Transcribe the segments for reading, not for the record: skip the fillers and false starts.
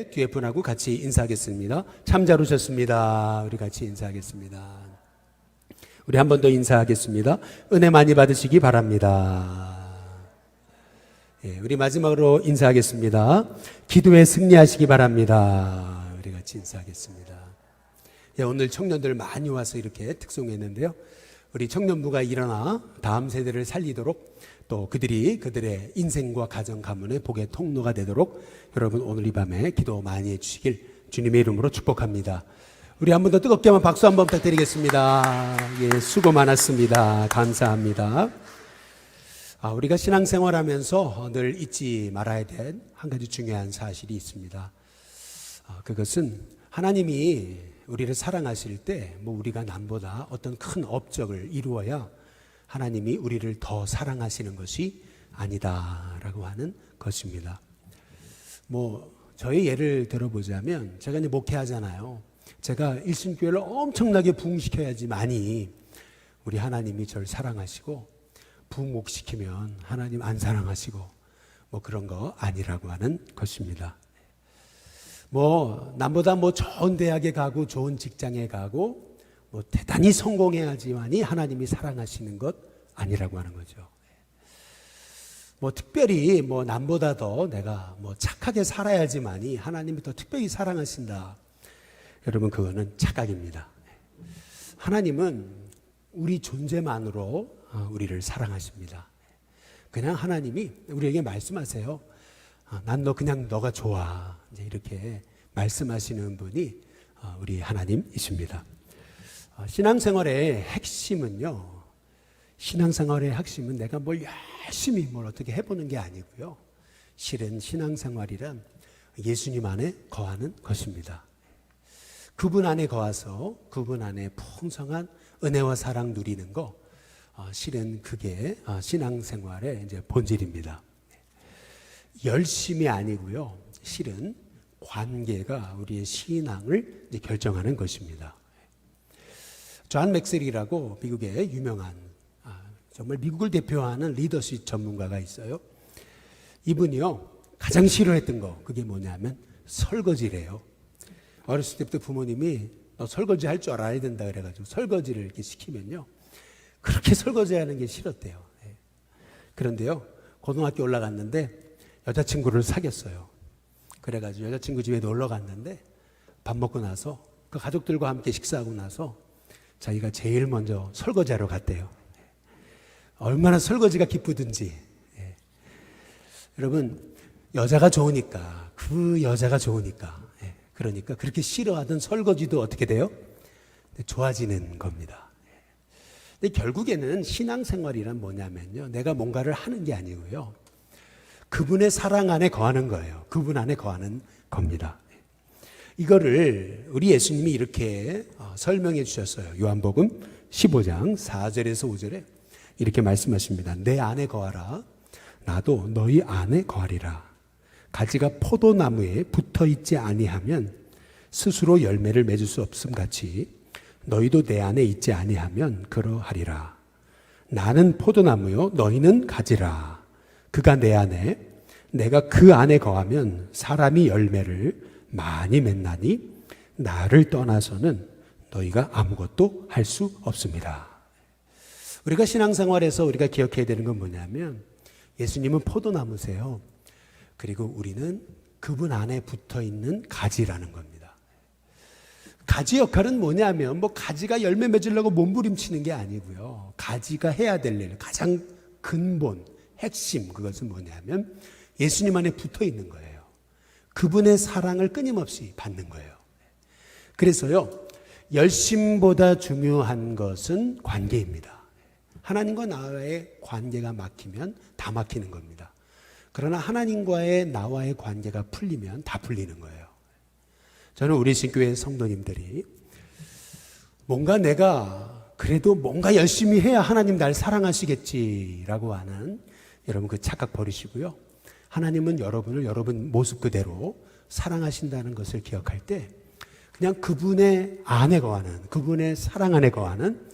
함께 뒤에 분하고 같이 인사하겠습니다. 참 잘 오셨습니다. 우리 같이 인사하겠습니다. 우리 한 번 더 인사하겠습니다. 은혜 많이 받으시기 바랍니다. 예, 우리 마지막으로 인사하겠습니다. 기도에 승리하시기 바랍니다. 우리 같이 인사하겠습니다. 예, 오늘 청년들 많이 와서 이렇게 특송했는데요. 우리 청년부가 일어나 다음 세대를 살리도록 또 그들의 인생과 가정 가문의 복의 통로가 되도록 여러분 오늘 이 밤에 기도 많이 해주시길 주님의 이름으로 축복합니다. 우리 한 번 더 뜨겁게 한번 박수 한번 부탁드리겠습니다. 예, 수고 많았습니다. 감사합니다. 우리가 신앙생활하면서 늘 잊지 말아야 될 한 가지 중요한 사실이 있습니다. 그것은 하나님이 우리를 사랑하실 때 우리가 남보다 어떤 큰 업적을 이루어야 하나님이 우리를 더 사랑하시는 것이 아니다라고 하는 것입니다. 저의 예를 들어보자면 제가 이제 목회하잖아요. 제가 일신교회를 엄청나게 부흥시켜야지만이 우리 하나님이 저를 사랑하시고 부흥 못 시키면 하나님 안 사랑하시고 그런 거 아니라고 하는 것입니다. 남보다 좋은 대학에 가고 좋은 직장에 가고 대단히 성공해야지만이 하나님이 사랑하시는 것 아니라고 하는 거죠. 특별히 남보다 더 내가 착하게 살아야지만이 하나님이 더 특별히 사랑하신다. 여러분 그거는 착각입니다. 하나님은 우리 존재만으로 우리를 사랑하십니다. 그냥 하나님이 우리에게 말씀하세요. 난 그냥 너가 좋아. 이렇게 말씀하시는 분이 우리 하나님이십니다. 신앙생활의 핵심은요. 신앙생활의 핵심은 내가 열심히 어떻게 해보는 게 아니고요. 실은 신앙생활이란 예수님 안에 거하는 것입니다. 그분 안에 거하서 그분 안에 풍성한 은혜와 사랑 누리는 거, 실은 그게 신앙생활의 이제 본질입니다. 열심이 아니고요. 실은 관계가 우리의 신앙을 이제 결정하는 것입니다. 존 맥셀이라고 미국의 유명한 정말 미국을 대표하는 리더십 전문가가 있어요. 이분이요 가장 싫어했던 거 그게 뭐냐면 설거지래요. 어렸을 때부터 부모님이 너 설거지 할 줄 알아야 된다 그래가지고 설거지를 이렇게 시키면요 그렇게 설거지하는 게 싫었대요. 그런데요 고등학교 올라갔는데 여자친구를 사귀었어요. 그래가지고 여자친구 집에 놀러 갔는데 밥 먹고 나서 그 가족들과 함께 식사하고 나서 자기가 제일 먼저 설거지하러 갔대요. 얼마나 설거지가 기쁘든지. 여러분 여자가 좋으니까 그러니까 그렇게 싫어하던 설거지도 어떻게 돼요? 좋아지는 겁니다. 근데 결국에는 신앙생활이란 뭐냐면요 내가 뭔가를 하는 게 아니고요 그분의 사랑 안에 거하는 거예요. 그분 안에 거하는 겁니다. 이거를 우리 예수님이 이렇게 설명해 주셨어요. 요한복음 15장 4절에서 5절에 이렇게 말씀하십니다. 내 안에 거하라. 나도 너희 안에 거하리라. 가지가 포도나무에 붙어있지 아니하면 스스로 열매를 맺을 수 없음 같이 너희도 내 안에 있지 아니하면 그러하리라. 나는 포도나무요 너희는 가지라. 그가 내 안에 내가 그 안에 거하면 사람이 열매를 많이 맺나니 나를 떠나서는 너희가 아무것도 할 수 없습니다. 우리가 신앙생활에서 우리가 기억해야 되는 건 뭐냐면 예수님은 포도나무세요. 그리고 우리는 그분 안에 붙어있는 가지라는 겁니다. 가지 역할은 뭐냐면 가지가 열매 맺으려고 몸부림치는 게 아니고요. 가지가 해야 될 일, 가장 근본, 핵심 그것은 뭐냐면 예수님 안에 붙어있는 거예요. 그분의 사랑을 끊임없이 받는 거예요. 그래서요. 열심보다 중요한 것은 관계입니다. 하나님과 나와의 관계가 막히면 다 막히는 겁니다. 그러나 하나님과의 나와의 관계가 풀리면 다 풀리는 거예요. 저는 우리 신교회 성도님들이 그래도 뭔가 열심히 해야 하나님 날 사랑하시겠지라고 하는 여러분 그 착각 버리시고요. 하나님은 여러분을 여러분 모습 그대로 사랑하신다는 것을 기억할 때 그냥 그분의 안에 거하는 그분의 사랑 안에 거하는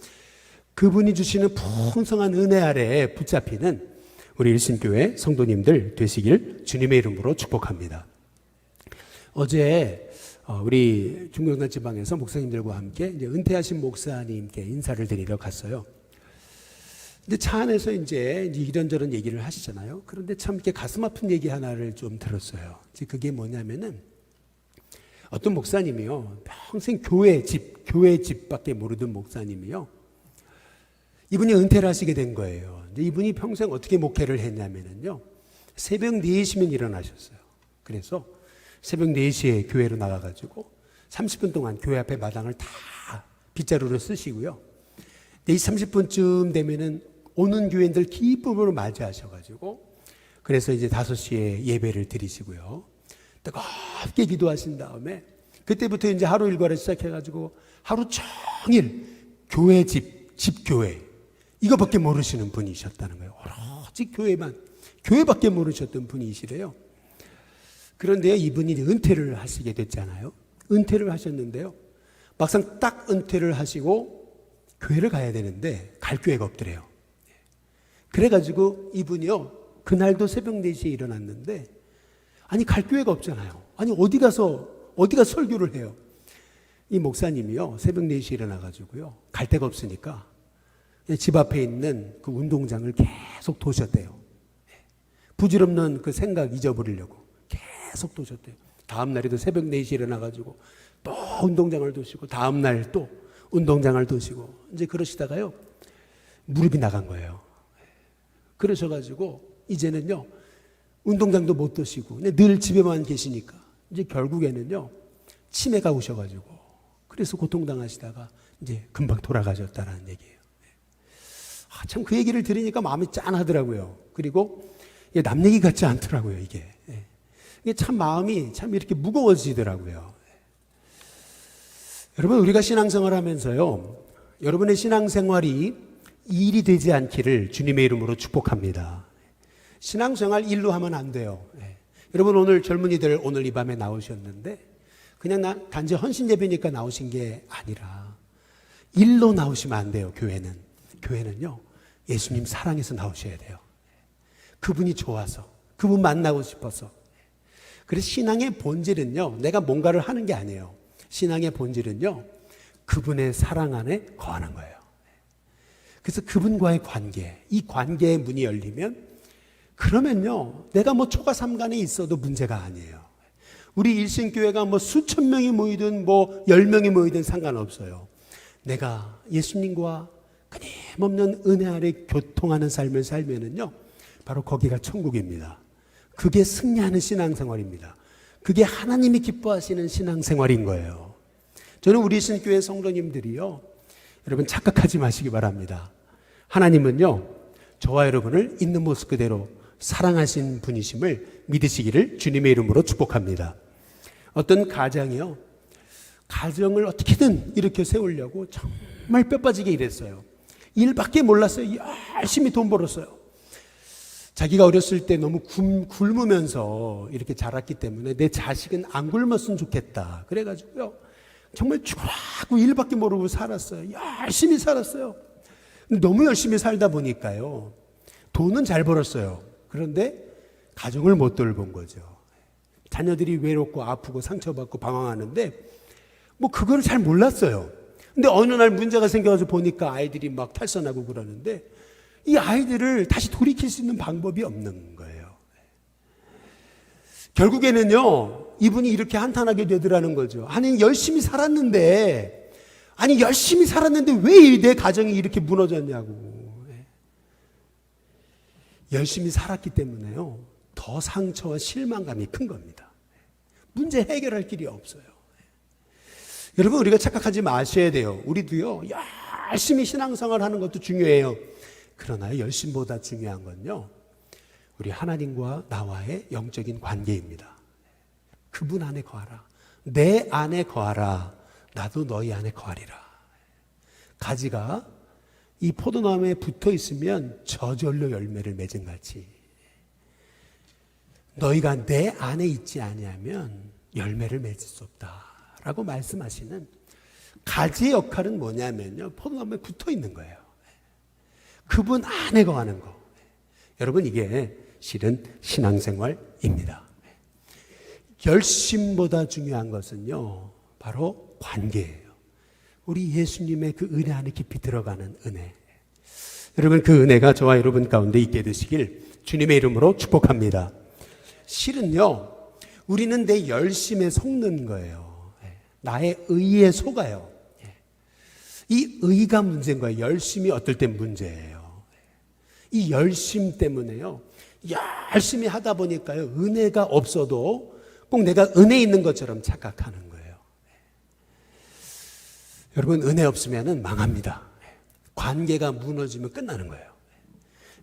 그분이 주시는 풍성한 은혜 아래에 붙잡히는 우리 일신교회 성도님들 되시길 주님의 이름으로 축복합니다. 어제 우리 중경단 지방에서 목사님들과 함께 이제 은퇴하신 목사님께 인사를 드리러 갔어요. 근데 차 안에서 이제 이런저런 얘기를 하시잖아요. 그런데 참 이렇게 가슴 아픈 얘기 하나를 좀 들었어요. 그게 뭐냐면은 어떤 목사님이요, 평생 교회 집밖에 모르던 목사님이요, 이분이 은퇴를 하시게 된 거예요. 근데 이분이 평생 어떻게 목회를 했냐면은요, 새벽 4시면 일어나셨어요. 그래서 새벽 4시에 교회로 나가가지고 30분 동안 교회 앞에 마당을 다 빗자루로 쓰시고요. 4시 30분쯤 되면은 오는 교인들 기쁨으로 맞이하셔가지고, 그래서 이제 5시에 예배를 드리시고요. 뜨겁게 기도하신 다음에 그때부터 이제 하루 일과를 시작해가지고 하루 종일 교회 집교회 이거밖에 모르시는 분이셨다는 거예요. 오로지 교회밖에 모르셨던 분이시래요. 그런데 이분이 은퇴를 하시게 됐잖아요. 은퇴를 하셨는데요, 막상 딱 은퇴를 하시고 교회를 가야 되는데 갈 교회가 없더래요. 그래가지고 이분이요, 그날도 새벽 4시에 일어났는데, 아니 갈 교회가 없잖아요. 아니 어디가 설교를 해요. 이 목사님이요, 새벽 4시에 일어나가지고요, 갈 데가 없으니까 집 앞에 있는 그 운동장을 계속 도셨대요. 부질없는 그 생각 잊어버리려고 계속 도셨대요. 다음 날에도 새벽 4시에 일어나가지고 또 운동장을 도시고, 다음 날 또 운동장을 도시고, 이제 그러시다가요 무릎이 나간 거예요. 그러셔가지고 이제는요 운동장도 못 도시고 늘 집에만 계시니까 이제 결국에는요 치매가 오셔가지고, 그래서 고통당하시다가 이제 금방 돌아가셨다는 얘기예요. 참 그 얘기를 들으니까 마음이 짠하더라고요. 그리고 남 얘기 같지 않더라고요. 이게 참 마음이 참 이렇게 무거워지더라고요. 여러분, 우리가 신앙생활 하면서요, 여러분의 신앙생활이 일이 되지 않기를 주님의 이름으로 축복합니다. 신앙생활 일로 하면 안 돼요. 여러분, 오늘 젊은이들 오늘 이 밤에 나오셨는데 그냥 단지 헌신예배니까 나오신 게 아니라 일로 나오시면 안 돼요. 교회는요 예수님 사랑해서 나오셔야 돼요. 그분이 좋아서, 그분 만나고 싶어서. 그래서 신앙의 본질은요, 내가 뭔가를 하는 게 아니에요. 신앙의 본질은요, 그분의 사랑 안에 거하는 거예요. 그래서 그분과의 관계, 이 관계의 문이 열리면, 그러면요 내가 뭐 초가 삼간에 있어도 문제가 아니에요. 우리 일신교회가 뭐 수천 명이 모이든 뭐 10명이 모이든 상관없어요. 내가 예수님과 끊임없는 은혜 아래 교통하는 삶을 살면은요, 바로 거기가 천국입니다. 그게 승리하는 신앙생활입니다. 그게 하나님이 기뻐하시는 신앙생활인 거예요. 저는 우리 신교회 성도님들이요, 여러분 착각하지 마시기 바랍니다. 하나님은요 저와 여러분을 있는 모습 그대로 사랑하신 분이심을 믿으시기를 주님의 이름으로 축복합니다. 어떤 가정이요, 가정을 어떻게든 이렇게 세우려고 정말 뼈 빠지게 일했어요. 일밖에 몰랐어요. 열심히 돈 벌었어요. 자기가 어렸을 때 너무 굶으면서 이렇게 자랐기 때문에 내 자식은 안 굶었으면 좋겠다. 그래가지고요 정말 죽으라고 일밖에 모르고 살았어요. 열심히 살았어요. 너무 열심히 살다 보니까요 돈은 잘 벌었어요. 그런데 가정을 못 돌본 거죠. 자녀들이 외롭고 아프고 상처받고 방황하는데 뭐 그거를 잘 몰랐어요. 근데 어느 날 문제가 생겨서 보니까 아이들이 막 탈선하고 그러는데 이 아이들을 다시 돌이킬 수 있는 방법이 없는 거예요. 결국에는요 이분이 이렇게 한탄하게 되더라는 거죠. 아니 열심히 살았는데 왜 내 가정이 이렇게 무너졌냐고. 열심히 살았기 때문에요 더 상처와 실망감이 큰 겁니다. 문제 해결할 길이 없어요. 여러분, 우리가 착각하지 마셔야 돼요. 우리도요 열심히 신앙생활 하는 것도 중요해요. 그러나 열심보다 중요한 건요 우리 하나님과 나와의 영적인 관계입니다. 그분 안에 거하라. 내 안에 거하라. 나도 너희 안에 거하리라. 가지가 이 포도나무에 붙어 있으면 저절로 열매를 맺은 같이 너희가 내 안에 있지 아니하면 열매를 맺을 수 없다라고 말씀하시는 가지의 역할은 뭐냐면요 포도나무에 붙어 있는 거예요. 그분 안에 거하는 거. 여러분, 이게 실은 신앙생활입니다. 열심보다 중요한 것은요, 바로 관계예요. 우리 예수님의 그 은혜 안에 깊이 들어가는 은혜. 여러분, 그 은혜가 저와 여러분 가운데 있게 되시길 주님의 이름으로 축복합니다. 실은요, 우리는 내 열심에 속는 거예요. 나의 의에 속아요. 이 의가 문제인 거예요. 열심이 어떨 땐 문제예요. 이 열심 때문에요, 열심히 하다 보니까요, 은혜가 없어도 꼭 내가 은혜 있는 것처럼 착각하는 거예요. 여러분, 은혜 없으면 망합니다. 관계가 무너지면 끝나는 거예요.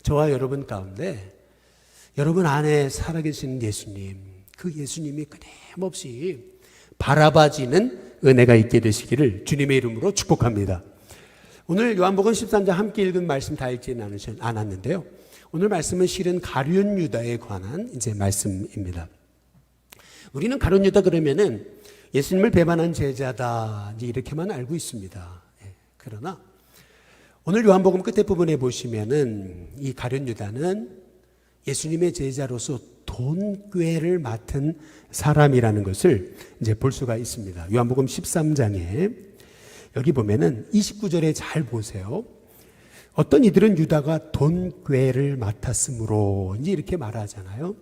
저와 여러분 가운데 여러분 안에 살아계신 예수님, 그 예수님이 끊임없이 바라봐지는 은혜가 있게 되시기를 주님의 이름으로 축복합니다. 오늘 요한복음 13장 함께 읽은 말씀 다 읽지는 않았는데요, 오늘 말씀은 실은 가룟 유다에 관한 이제 말씀입니다. 우리는 가룟 유다 그러면은 예수님을 배반한 제자다, 이렇게만 알고 있습니다. 그러나 오늘 요한복음 끝에 부분에 보시면은 이 가룟 유다는 예수님의 제자로서 돈꾀를 맡은 사람이라는 것을 이제 볼 수가 있습니다. 요한복음 13장에 여기 보면은 29절에 잘 보세요. 어떤 이들은 유다가 돈꾀를 맡았으므로 이제 이렇게 말하잖아요.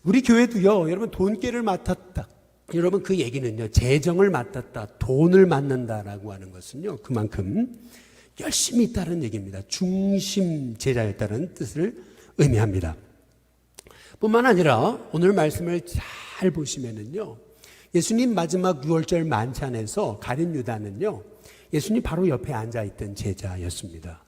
우리 교회도요, 여러분, 돈꾀를 맡았다. 여러분, 그 얘기는요, 재정을 맡았다, 돈을 맡는다라고 하는 것은요, 그만큼 열심히 있다는 얘기입니다. 중심 제자였다는 뜻을 의미합니다. 뿐만 아니라 오늘 말씀을 잘 보시면은요, 예수님 마지막 6월절 만찬에서 가룟 유다는요, 예수님 바로 옆에 앉아있던 제자였습니다.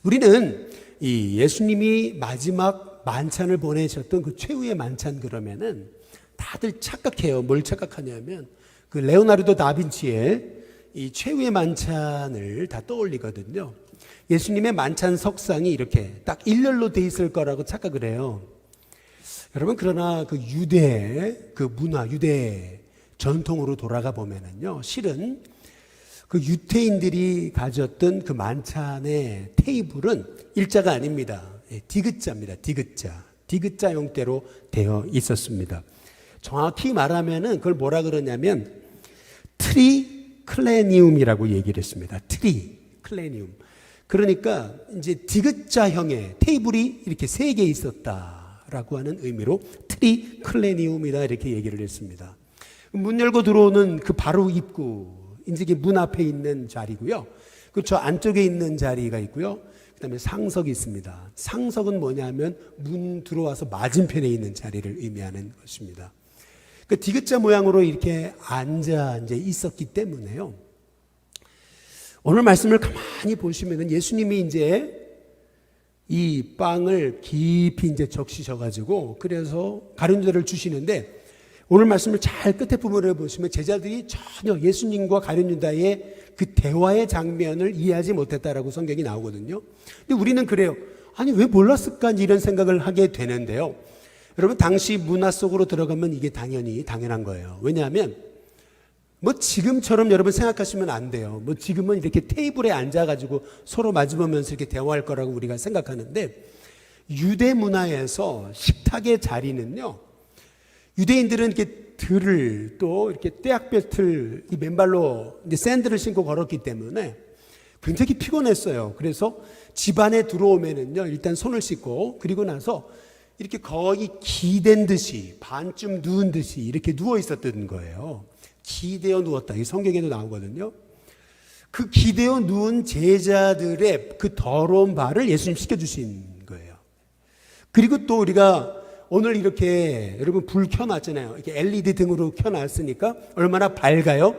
우리는 이 예수님이 마지막 만찬을 보내셨던 그 최후의 만찬 그러면은 다들 착각해요. 뭘 착각하냐면 그 레오나르도 다빈치의 이 최후의 만찬을 다 떠올리거든요. 예수님의 만찬 석상이 이렇게 딱 일렬로 돼 있을 거라고 착각을 해요. 여러분, 그러나 그 유대 그 문화, 유대 전통으로 돌아가 보면은요, 실은 그 유태인들이 가졌던 그 만찬의 테이블은 일자가 아닙니다. 디귿자입니다. 디귿자 형태로 되어 있었습니다. 정확히 말하면은 그걸 뭐라 그러냐면 트리클레니움이라고 얘기를 했습니다. 트리클레니움. 그러니까 이제 디귿자형의 테이블이 이렇게 3개 있었다라고 하는 의미로 트리클레니움이다, 이렇게 얘기를 했습니다. 문 열고 들어오는 그 바로 입구, 이제 문 앞에 있는 자리고요. 그저 안쪽에 있는 자리가 있고요. 그다음에 상석이 있습니다. 상석은 뭐냐면 문 들어와서 맞은편에 있는 자리를 의미하는 것입니다. 그 디귿자 모양으로 이렇게 앉아 이제 있었기 때문에요, 오늘 말씀을 가만히 보시면은 예수님이 이제 이 빵을 깊이 이제 적시셔가지고 그래서 가룟 유다를 주시는데, 오늘 말씀을 잘 끝에 부분을 보시면 제자들이 전혀 예수님과 가룟 유다의 그 대화의 장면을 이해하지 못했다라고 성경이 나오거든요. 근데 우리는 그래요. 아니, 왜 몰랐을까? 이런 생각을 하게 되는데요. 여러분, 당시 문화 속으로 들어가면 이게 당연한 거예요. 왜냐하면 뭐 지금처럼 여러분 생각하시면 안 돼요. 뭐 지금은 이렇게 테이블에 앉아가지고 서로 마주보면서 이렇게 대화할 거라고 우리가 생각하는데, 유대 문화에서 식탁의 자리는요, 유대인들은 이렇게 들을 또 이렇게 떼약볕을 이 맨발로 이제 샌들을 신고 걸었기 때문에 굉장히 피곤했어요. 그래서 집 안에 들어오면은요, 일단 손을 씻고 그리고 나서 이렇게 거의 기댄 듯이 반쯤 누운 듯이 이렇게 누워 있었던 거예요. 기대어 누웠다. 이 성경에도 나오거든요. 그 기대어 누운 제자들의 그 더러운 발을 예수님 씻겨주신 거예요. 그리고 또 우리가 오늘 이렇게 여러분 불 켜놨잖아요. 이렇게 LED 등으로 켜놨으니까 얼마나 밝아요?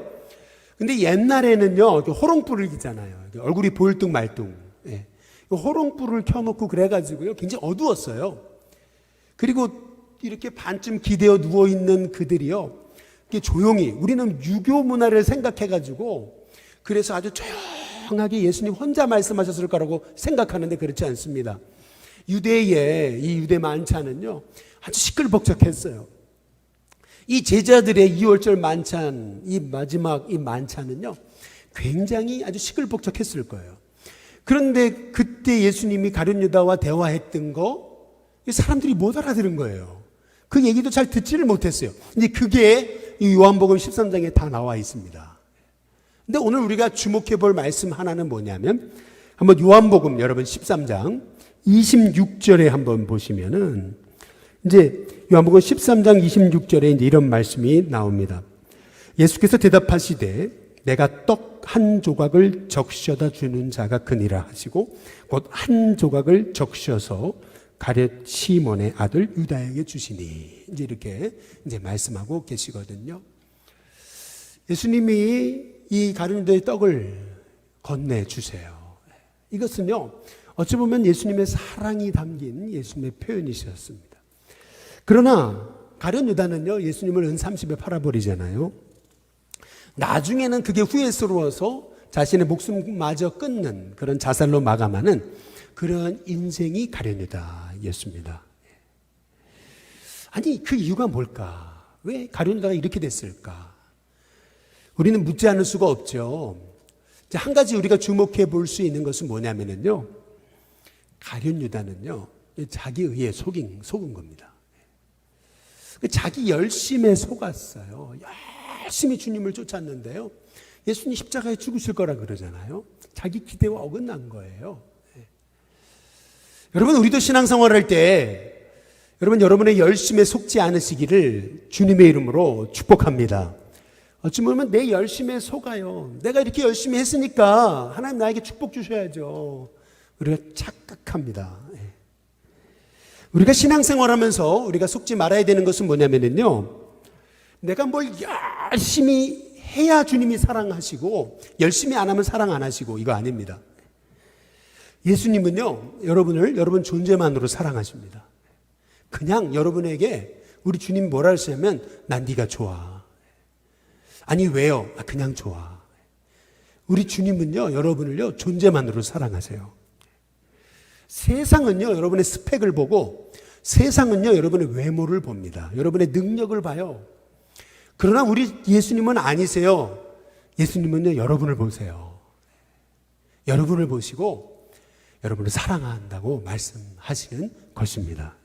근데 옛날에는요, 호롱불을 켜잖아요. 얼굴이 보일뚱 말뚱. 예. 호롱불을 켜놓고 그래가지고요, 굉장히 어두웠어요. 그리고 이렇게 반쯤 기대어 누워있는 그들이요, 이렇게 조용히, 우리는 유교 문화를 생각해가지고 그래서 아주 조용하게 예수님 혼자 말씀하셨을 거라고 생각하는데 그렇지 않습니다. 유대의 이 유대 만찬은요, 아주 시끌벅적했어요. 이 제자들의 2월절 만찬, 이 마지막 이 만찬은요, 굉장히 아주 시끌벅적했을 거예요. 그런데 그때 예수님이 가룟 유다와 대화했던 거, 사람들이 못 알아들은 거예요. 그 얘기도 잘 듣지를 못했어요. 근데 그게 이 요한복음 13장에 다 나와 있습니다. 근데 오늘 우리가 주목해 볼 말씀 하나는 뭐냐면, 한번 요한복음 여러분 13장 26절에 한번 보시면은, 이제 요한복음 13장 26절에 이제 이런 말씀이 나옵니다. 예수께서 대답하시되 내가 떡 한 조각을 적셔다 주는 자가 그니라 하시고 곧 한 조각을 적셔서 가룟 시몬의 아들 유다에게 주시니, 이제 이렇게 이제 말씀하고 계시거든요. 예수님이 이 가룟 유다의 떡을 건네 주세요. 이것은요, 어찌 보면 예수님의 사랑이 담긴 예수님의 표현이셨습니다. 그러나 가룟 유다는요, 예수님을 은 30에 팔아버리잖아요. 나중에는 그게 후회스러워서 자신의 목숨마저 끊는 그런 자살로 마감하는 그런 인생이 가룟 유다였습니다. 아니, 그 이유가 뭘까? 왜 가룟 유다가 이렇게 됐을까? 우리는 묻지 않을 수가 없죠. 한 가지 우리가 주목해 볼 수 있는 것은 뭐냐면요, 가룟 유다는요, 자기 의에 속은 겁니다. 자기 열심에 속았어요. 열심히 주님을 쫓았는데요, 예수님 십자가에 죽으실 거라 그러잖아요. 자기 기대와 어긋난 거예요. 여러분, 우리도 신앙생활할 때 여러분의 열심에 속지 않으시기를 주님의 이름으로 축복합니다. 어찌 보면 내 열심에 속아요. 내가 이렇게 열심히 했으니까 하나님 나에게 축복 주셔야죠. 우리가 착각합니다. 우리가 신앙생활하면서 우리가 속지 말아야 되는 것은 뭐냐면요, 내가 뭘 열심히 해야 주님이 사랑하시고 열심히 안 하면 사랑 안 하시고, 이거 아닙니다. 예수님은요, 여러분 존재만으로 사랑하십니다. 그냥 여러분에게 우리 주님 뭐라 하시냐면, 난 네가 좋아. 아니 왜요? 그냥 좋아. 우리 주님은요, 여러분을요 존재만으로 사랑하세요. 세상은요, 여러분의 스펙을 보고, 세상은요 여러분의 외모를 봅니다. 여러분의 능력을 봐요. 그러나 우리 예수님은 아니세요. 예수님은요, 여러분을 보세요. 여러분을 보시고 여러분을 사랑한다고 말씀하시는 것입니다.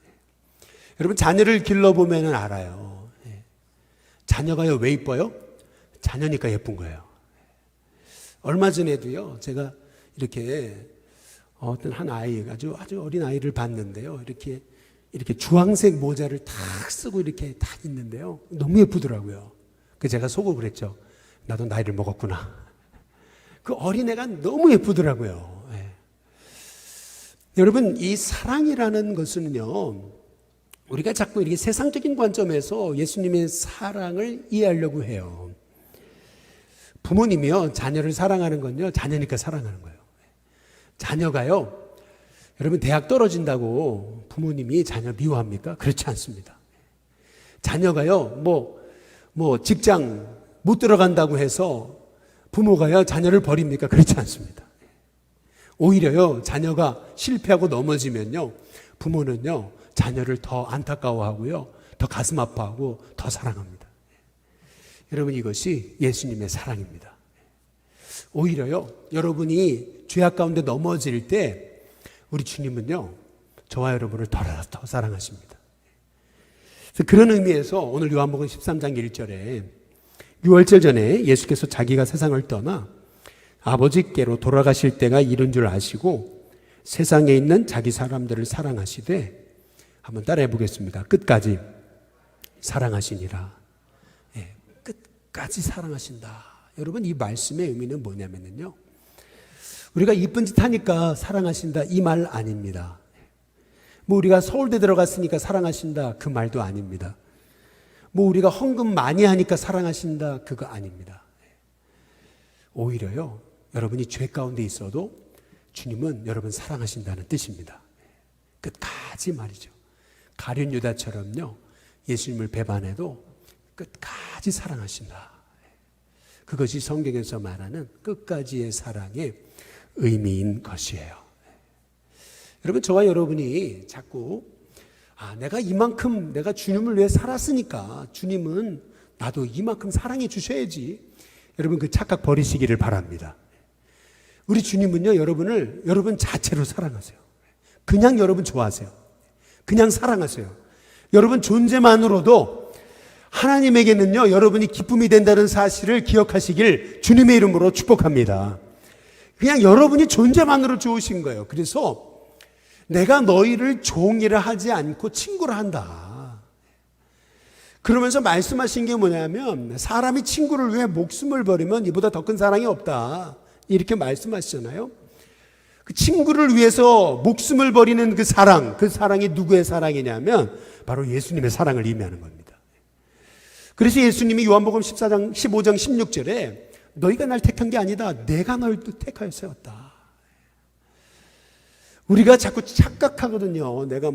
여러분, 자녀를 길러보면 알아요. 자녀가요, 왜 이뻐요? 자녀니까 예쁜 거예요. 얼마 전에도요, 제가 이렇게 어떤 한 아이, 아주 어린 아이를 봤는데요, 이렇게 주황색 모자를 탁 쓰고 이렇게 딱 있는데요, 너무 예쁘더라고요. 그래서 제가 속으로 그랬죠. 나도 나이를 먹었구나. 그 어린애가 너무 예쁘더라고요. 여러분, 이 사랑이라는 것은요, 우리가 자꾸 이렇게 세상적인 관점에서 예수님의 사랑을 이해하려고 해요. 부모님이요, 자녀를 사랑하는 건요, 자녀니까 사랑하는 거예요. 자녀가요, 여러분 대학 떨어진다고 부모님이 자녀 미워합니까? 그렇지 않습니다. 자녀가요, 뭐 직장 못 들어간다고 해서 부모가요 자녀를 버립니까? 그렇지 않습니다. 오히려요, 자녀가 실패하고 넘어지면요, 부모는요 자녀를 더 안타까워하고요, 더 가슴 아파하고 더 사랑합니다. 여러분, 이것이 예수님의 사랑입니다. 오히려요, 여러분이 죄악 가운데 넘어질 때 우리 주님은요, 저와 여러분을 더 사랑하십니다. 그래서 그런 의미에서 오늘 요한복음 13장 1절에 유월절 전에 예수께서 자기가 세상을 떠나 아버지께로 돌아가실 때가 이른 줄 아시고 세상에 있는 자기 사람들을 사랑하시되, 한번 따라해 보겠습니다. 끝까지 사랑하시니라. 끝까지 사랑하신다. 여러분, 이 말씀의 의미는 뭐냐면요, 우리가 이쁜 짓 하니까 사랑하신다, 이 말 아닙니다. 뭐 우리가 서울대 들어갔으니까 사랑하신다, 그 말도 아닙니다. 뭐 우리가 헌금 많이 하니까 사랑하신다, 그거 아닙니다. 오히려요, 여러분이 죄 가운데 있어도 주님은 여러분 사랑하신다는 뜻입니다. 끝까지 말이죠. 가룟 유다처럼요, 예수님을 배반해도 끝까지 사랑하신다. 그것이 성경에서 말하는 끝까지의 사랑의 의미인 것이에요. 여러분, 저와 여러분이 자꾸 내가 이만큼 내가 주님을 위해 살았으니까 주님은 나도 이만큼 사랑해 주셔야지, 여러분 그 착각 버리시기를 바랍니다. 우리 주님은요, 여러분을 여러분 자체로 사랑하세요. 그냥 여러분 좋아하세요. 그냥 사랑하세요. 여러분 존재만으로도 하나님에게는요, 여러분이 기쁨이 된다는 사실을 기억하시길 주님의 이름으로 축복합니다. 그냥 여러분이 존재만으로 좋으신 거예요. 그래서 내가 너희를 종이라 하지 않고 친구라 한다. 그러면서 말씀하신 게 뭐냐면 사람이 친구를 위해 목숨을 버리면 이보다 더 큰 사랑이 없다. 이렇게 말씀하시잖아요. 그 친구를 위해서 목숨을 버리는 그 사랑이 누구의 사랑이냐면 바로 예수님의 사랑을 의미하는 겁니다. 그래서 예수님이 요한복음 15장 16절에 너희가 날 택한 게 아니다. 내가 널 택하여 세웠다. 우리가 자꾸 착각하거든요. 내가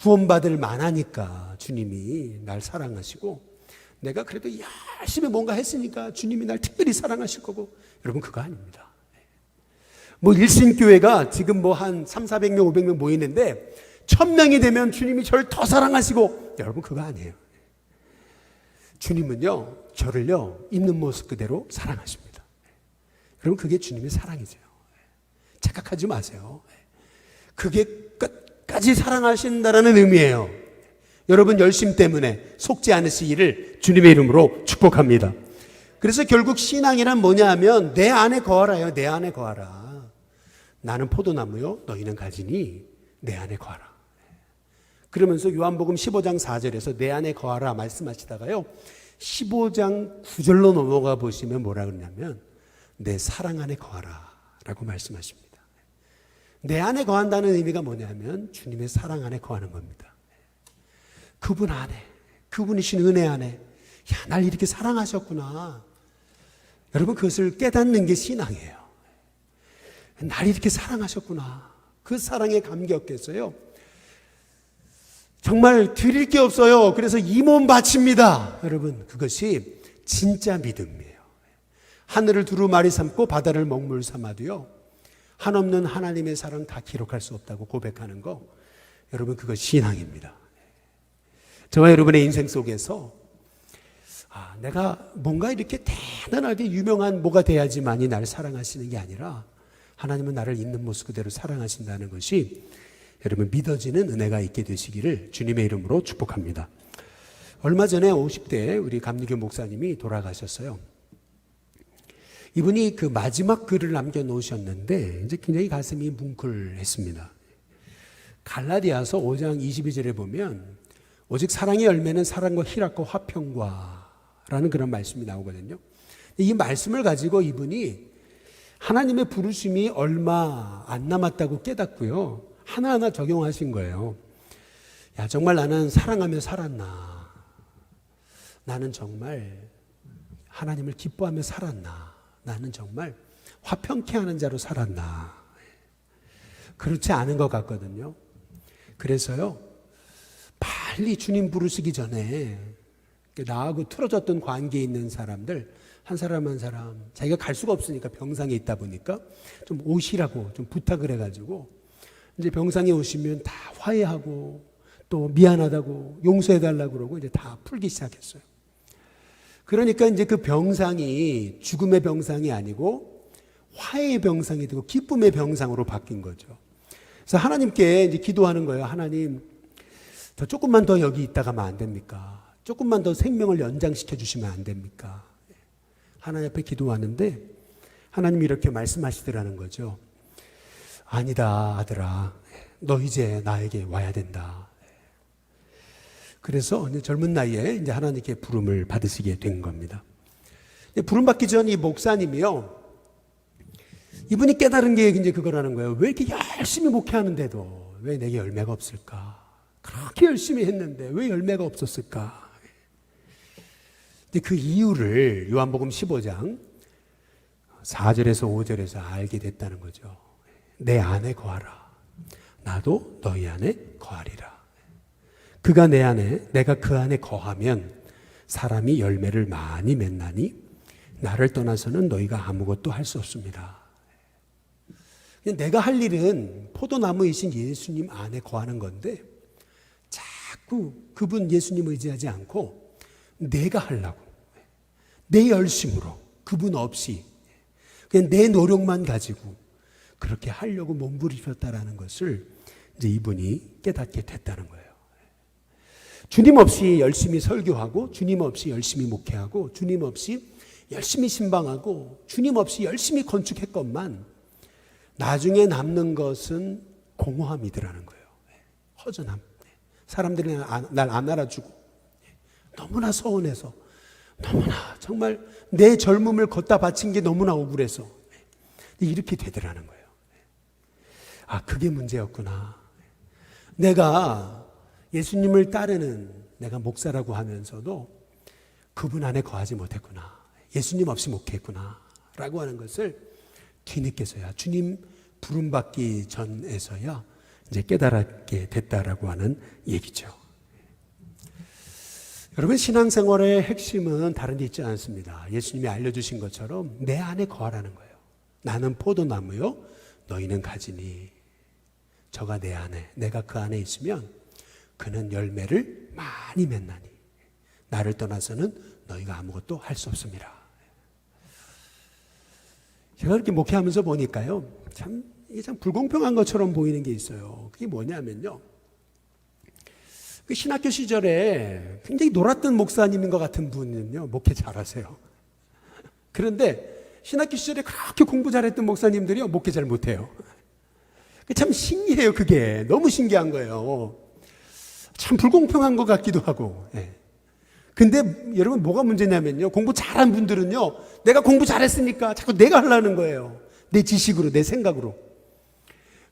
구원받을 만하니까 주님이 날 사랑하시고 내가 그래도 열심히 뭔가 했으니까 주님이 날 특별히 사랑하실 거고, 여러분 그거 아닙니다. 일신교회가 지금 한 300~400명 500명 모이는데 1000명이 되면 주님이 저를 더 사랑하시고, 여러분 그거 아니에요. 주님은요 저를요 있는 모습 그대로 사랑하십니다. 여러분 그게 주님의 사랑이죠. 착각하지 마세요. 그게 끝까지 사랑하신다라는 의미예요. 여러분 열심 때문에 속지 않으시기를 주님의 이름으로 축복합니다. 그래서 결국 신앙이란 뭐냐 하면 내 안에 거하라요. 내 안에 거하라. 나는 포도나무요 너희는 가지니 내 안에 거하라. 그러면서 요한복음 15장 4절에서 내 안에 거하라 말씀하시다가요 15장 9절로 넘어가 보시면 뭐라 그러냐면 내 사랑 안에 거하라 라고 말씀하십니다. 내 안에 거한다는 의미가 뭐냐면 주님의 사랑 안에 거하는 겁니다. 그분 안에, 그분이신 은혜 안에, 날 이렇게 사랑하셨구나. 여러분 그것을 깨닫는 게 신앙이에요. 날 이렇게 사랑하셨구나. 그 사랑에 감격해서요 정말 드릴 게 없어요. 그래서 이 몸 바칩니다. 여러분 그것이 진짜 믿음이에요. 하늘을 두루마리 삼고 바다를 먹물 삼아도요 한없는 하나님의 사랑 다 기록할 수 없다고 고백하는 거, 여러분 그거 신앙입니다. 저와 여러분의 인생 속에서 내가 뭔가 이렇게 대단하게 유명한 뭐가 돼야지만이 나를 사랑하시는 게 아니라 하나님은 나를 있는 모습 그대로 사랑하신다는 것이 여러분 믿어지는 은혜가 있게 되시기를 주님의 이름으로 축복합니다. 얼마 전에 50대 우리 감리교 목사님이 돌아가셨어요. 이분이 그 마지막 글을 남겨놓으셨는데 이제 굉장히 가슴이 뭉클했습니다. 갈라디아서 5장 22절에 보면 오직 사랑의 열매는 사랑과 희락과 화평과 라는 그런 말씀이 나오거든요. 이 말씀을 가지고 이분이 하나님의 부르심이 얼마 안 남았다고 깨닫고요 하나하나 적용하신 거예요. 정말 나는 사랑하며 살았나? 나는 정말 하나님을 기뻐하며 살았나? 나는 정말 화평케 하는 자로 살았나? 그렇지 않은 것 같거든요. 그래서요 빨리 주님 부르시기 전에 나하고 틀어졌던 관계에 있는 사람들 한 사람 한 사람 자기가 갈 수가 없으니까 병상에 있다 보니까 좀 오시라고 좀 부탁을 해가지고 이제 병상에 오시면 다 화해하고 또 미안하다고 용서해달라고 그러고 이제 다 풀기 시작했어요. 그러니까 이제 그 병상이 죽음의 병상이 아니고 화해의 병상이 되고 기쁨의 병상으로 바뀐 거죠. 그래서 하나님께 이제 기도하는 거예요. 하나님, 저 조금만 더 여기 있다가면 안 됩니까? 조금만 더 생명을 연장시켜 주시면 안 됩니까? 하나님 앞에 기도하는데 하나님이 이렇게 말씀하시더라는 거죠. 아니다, 아들아. 너 이제 나에게 와야 된다. 그래서 이제 젊은 나이에 이제 하나님께 부름을 받으시게 된 겁니다. 부름 받기 전 이 목사님이요. 이분이 깨달은 게 이제 그거라는 거예요. 왜 이렇게 열심히 목회하는데도 왜 내게 열매가 없을까? 그렇게 열심히 했는데 왜 열매가 없었을까? 근데 그 이유를 요한복음 15장 4절에서 5절에서 알게 됐다는 거죠. 내 안에 거하라. 나도 너희 안에 거하리라. 그가 내 안에, 내가 그 안에 거하면 사람이 열매를 많이 맺나니 나를 떠나서는 너희가 아무것도 할 수 없습니다. 내가 할 일은 포도나무이신 예수님 안에 거하는 건데 자꾸 그분 예수님 의지하지 않고 내가 하려고 내 열심으로 그분 없이 그냥 내 노력만 가지고 그렇게 하려고 몸부림쳤다라는 것을 이제 이분이 깨닫게 됐다는 거예요. 주님 없이 열심히 설교하고 주님 없이 열심히 목회하고 주님 없이 열심히 신방하고 주님 없이 열심히 건축했건만 나중에 남는 것은 공허함이더라는 거예요. 허전함. 사람들이 날 안 알아주고 너무나 서운해서 너무나 정말 내 젊음을 걷다 바친 게 너무나 억울해서 이렇게 되더라는 거예요. 아, 그게 문제였구나. 내가 예수님을 따르는 내가 목사라고 하면서도 그분 안에 거하지 못했구나. 예수님 없이 목회했구나. 라고 하는 것을 뒤늦게서야 주님 부름받기 전에서야 이제 깨달았게 됐다라고 하는 얘기죠. 여러분, 신앙생활의 핵심은 다른 데 있지 않습니다. 예수님이 알려주신 것처럼 내 안에 거하라는 거예요. 나는 포도나무요, 너희는 가지니. 저가 내 안에, 내가 그 안에 있으면 그는 열매를 많이 맺나니 나를 떠나서는 너희가 아무것도 할 수 없습니다. 제가 이렇게 목회하면서 보니까요, 이게 참 불공평한 것처럼 보이는 게 있어요. 그게 뭐냐면요, 그 신학교 시절에 굉장히 놀았던 목사님인 것 같은 분은요, 목회 잘하세요. 그런데 신학교 시절에 그렇게 공부 잘했던 목사님들이요, 목회 잘 못해요. 참 신기해요. 그게 너무 신기한 거예요. 참 불공평한 것 같기도 하고. 근데 여러분, 뭐가 문제냐면요, 공부 잘한 분들은요, 내가 공부 잘했으니까 자꾸 내가 하려는 거예요. 내 지식으로, 내 생각으로.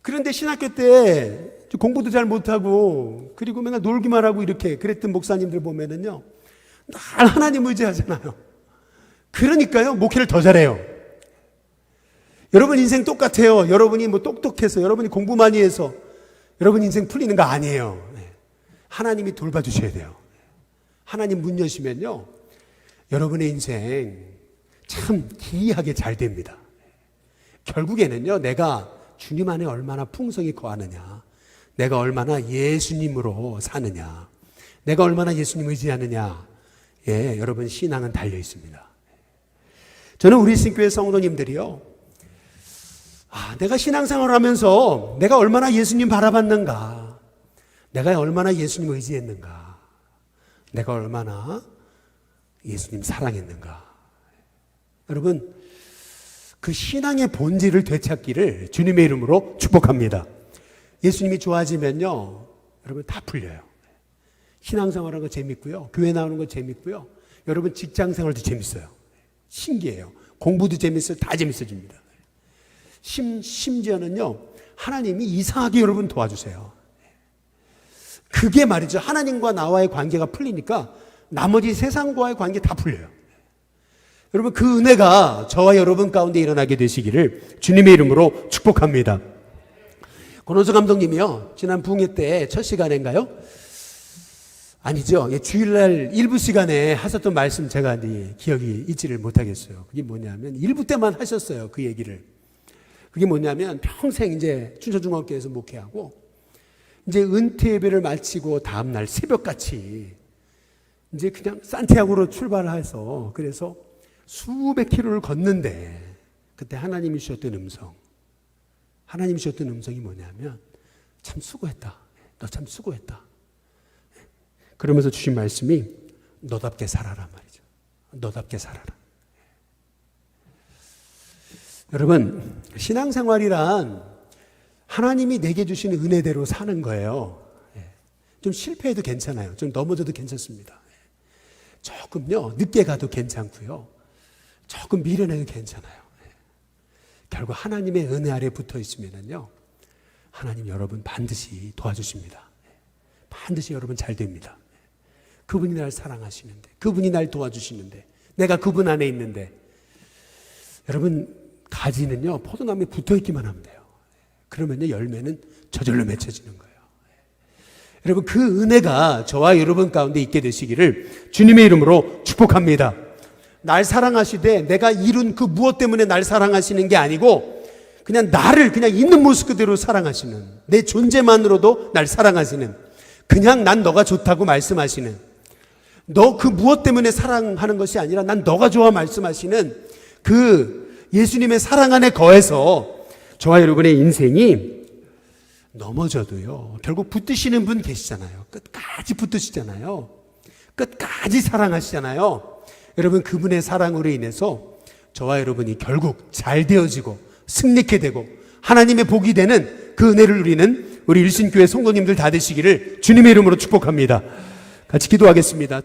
그런데 신학교 때 공부도 잘 못하고 그리고 맨날 놀기만 하고 이렇게 그랬던 목사님들 보면은요, 늘 하나님 의지하잖아요. 그러니까요, 목회를 더 잘해요. 여러분 인생 똑같아요. 여러분이 뭐 똑똑해서, 여러분이 공부 많이 해서 여러분 인생 풀리는 거 아니에요. 하나님이 돌봐주셔야 돼요. 하나님 문 여시면요, 여러분의 인생 참 기이하게 잘 됩니다. 결국에는요, 내가 주님 안에 얼마나 풍성히 거하느냐, 내가 얼마나 예수님으로 사느냐, 내가 얼마나 예수님 의지하느냐, 여러분 신앙은 달려 있습니다. 저는 우리 신교회 성도님들이요, 내가 신앙생활을 하면서 내가 얼마나 예수님 바라봤는가, 내가 얼마나 예수님 의지했는가, 내가 얼마나 예수님 사랑했는가. 여러분, 그 신앙의 본질을 되찾기를 주님의 이름으로 축복합니다. 예수님이 좋아지면요, 여러분 다 풀려요. 신앙생활하는 거 재밌고요, 교회 나오는 거 재밌고요, 여러분 직장생활도 재밌어요. 신기해요. 공부도 재밌어요. 다 재밌어집니다. 심지어는요, 하나님이 이상하게 여러분 도와주세요. 그게 말이죠, 하나님과 나와의 관계가 풀리니까 나머지 세상과의 관계 다 풀려요. 여러분, 그 은혜가 저와 여러분 가운데 일어나게 되시기를 주님의 이름으로 축복합니다. 권호수 감독님이요, 지난 부흥회 때 첫 시간인가요? 아니죠. 주일날 일부 시간에 하셨던 말씀 제가 기억이 잊지를 못하겠어요. 그게 뭐냐면, 일부 때만 하셨어요. 그 얘기를. 그게 뭐냐면, 평생 이제 춘천중학교에서 목회하고, 이제 은퇴 예배를 마치고 다음날 새벽같이 이제 그냥 산티아고로 출발해서, 그래서 수백 킬로를 걷는데, 그때 하나님이 주셨던 하나님이 주셨던 음성이 뭐냐면, 참 수고했다. 너 참 수고했다. 그러면서 주신 말씀이 너답게 살아라 말이죠. 너답게 살아라. 여러분, 신앙생활이란 하나님이 내게 주신 은혜대로 사는 거예요. 좀 실패해도 괜찮아요. 좀 넘어져도 괜찮습니다. 조금요, 늦게 가도 괜찮고요, 조금 미련해도 괜찮아요. 결국 하나님의 은혜 아래 붙어 있으면요, 하나님 여러분 반드시 도와주십니다. 반드시 여러분 잘 됩니다. 그분이 날 사랑하시는데, 그분이 날 도와주시는데, 내가 그분 안에 있는데, 여러분 가지는요, 포도나무에 붙어 있기만 하면 돼요. 그러면요, 열매는 저절로 맺혀지는 거예요. 여러분, 그 은혜가 저와 여러분 가운데 있게 되시기를 주님의 이름으로 축복합니다. 날 사랑하시되 내가 이룬 그 무엇 때문에 날 사랑하시는 게 아니고, 그냥 나를 그냥 있는 모습 그대로 사랑하시는, 내 존재만으로도 날 사랑하시는, 그냥 난 너가 좋다고 말씀하시는, 너 그 무엇 때문에 사랑하는 것이 아니라 난 너가 좋아 말씀하시는 그 예수님의 사랑 안에 거해서 저와 여러분의 인생이 넘어져도요, 결국 붙드시는 분 계시잖아요. 끝까지 붙드시잖아요. 끝까지 사랑하시잖아요. 여러분, 그분의 사랑으로 인해서 저와 여러분이 결국 잘 되어지고 승리케 되고 하나님의 복이 되는 그 은혜를 누리는 우리 일신교회 성도님들 다 되시기를 주님의 이름으로 축복합니다. 같이 기도하겠습니다.